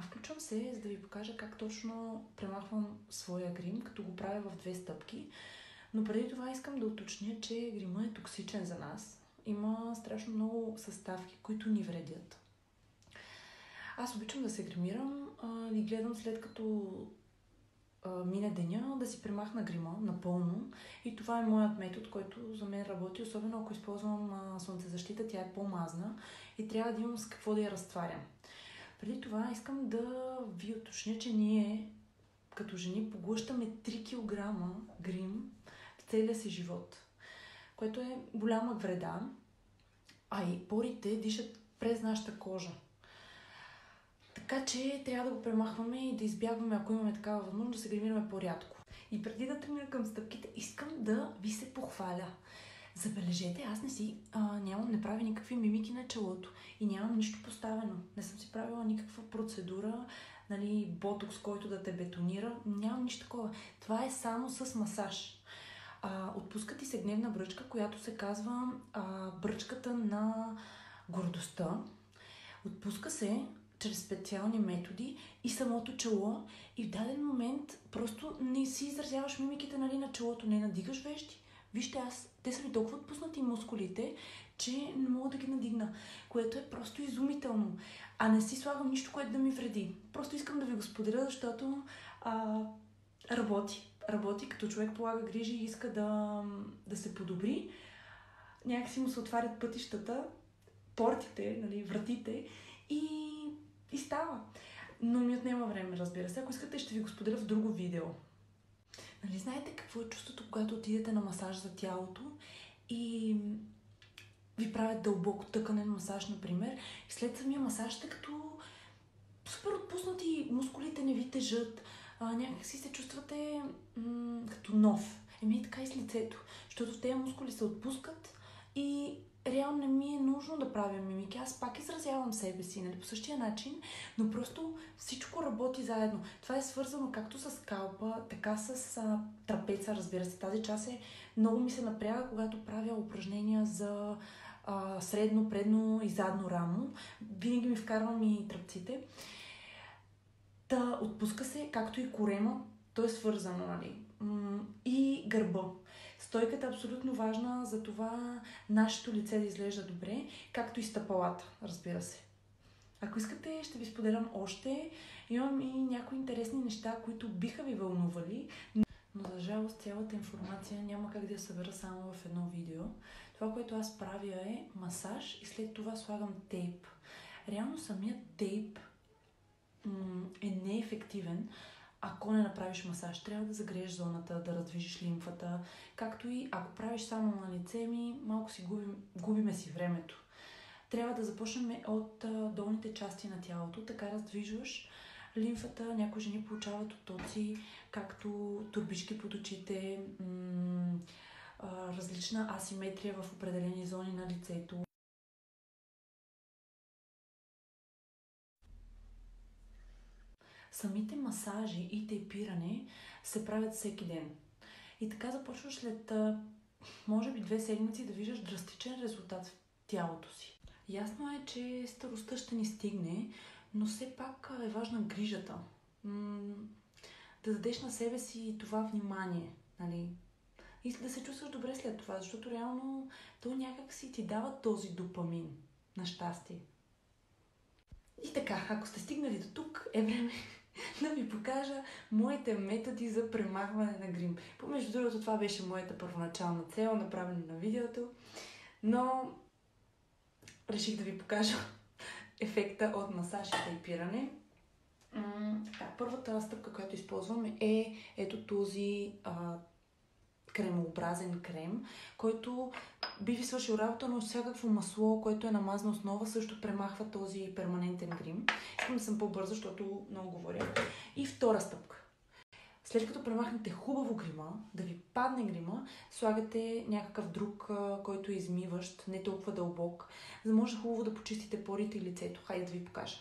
Включвам се, за да ви покажа как точно премахвам своя грим, като го правя в 2 стъпки. Но преди това искам да уточня, че грима е токсичен за нас. Има страшно много съставки, които ни вредят. Аз обичам да се гримирам и гледам след като мине деня да си премахна грима напълно. И това е моят метод, който за мен работи, особено ако използвам слънцезащита, тя е по-мазна и трябва да имам с какво да я разтварям. Преди това искам да ви уточня, че ние като жени поглъщаме 3 кг грим в целия си живот, което е голяма вреда, а и порите дишат през нашата кожа. Така че трябва да го премахваме и да избягваме, ако имаме такава възможност, да се гримираме по-рядко. И преди да тръгнем към стъпките, искам да ви се похваля. Забележете, аз не правя никакви мимики на челото и нямам нищо поставено. Не съм си правила никаква процедура, ботокс, който да те бетонира. Нямам нищо такова. Това е само с масаж. Отпуска ти се гневна бръчка, която се казва бръчката на гордостта. Отпуска се чрез специални методи и самото чело, и в даден момент просто не си изразяваш мимиките на челото, не надигаш вежди. Вижте, те са ми толкова отпуснати мускулите, че не мога да ги надигна, което е просто изумително. А не си слагам нищо, което да ми вреди. Просто искам да ви го споделя, защото работи, като човек полага грижи и иска да се подобри. Някакси му се отварят пътищата, портите, вратите и става. Но ми отнема време, разбира се. Ако искате, ще ви го споделя в друго видео. Знаете какво е чувството, когато отидете на масаж за тялото и ви правят дълбоко тъканен масаж, например, и след самия масаж сте като супер отпуснати, мускулите не ви тежат, някакси се чувствате като нов. Така и с лицето, защото тези мускули се отпускат и реално не ми е нужно да правя мимики. Аз пак изразявам себе си, по същия начин, но просто всичко работи заедно. Това е свързано както с скалпа, така с трапеца, разбира се. Тази част много ми се напряга, когато правя упражнения за средно, предно и задно рамо. Винаги ми вкарвам и трапците. Отпуска се, както и корема, то е свързано, и гърба. Стойката е абсолютно важна за това нашето лице да изглежда добре, както и стъпалата, разбира се. Ако искате, ще ви споделям още. Имам и някои интересни неща, които биха ви вълнували, но за жалост цялата информация няма как да я събера само в едно видео. Това, което аз правя е масаж и след това слагам тейп. Реално самият тейп е неефективен, ако не направиш масаж. Трябва да загрееш зоната, да раздвижиш лимфата, както и ако правиш само на лице малко си губиме си времето. Трябва да започнем от долните части на тялото, така раздвижваш лимфата. Някои жени получават оттоци, както турбички под очите, различна асиметрия в определени зони на лицето. Самите масажи и тейпиране се правят всеки ден. И така започваш след, може би 2 седмици да виждаш драстичен резултат в тялото си. Ясно е, че старостта ще ни стигне, но все пак е важна грижата. Да дадеш на себе си това внимание, и да се чувстваш добре след това, защото реално то някак си ти дава този допамин на щастие. И така, ако сте стигнали до тук, е време да ви покажа моите методи за премахване на грим. Помежду другото, това беше моята първоначална цел, направена на видеото, но реших да ви покажа ефекта от масаж и тейпиране. Първата стъпка, която използвам е ето този кремообразен крем, който би ви свършил работа, но всякакво масло, което е на мазна основа, също премахва този перманентен грим. Искам да съм по-бърза, защото много говоря. И втора стъпка. След като премахнете хубаво грима, да ви падне грима, слагате някакъв друг, който е измиващ, не толкова дълбок, за да може хубаво да почистите порите и лицето. Хайде да ви покажа.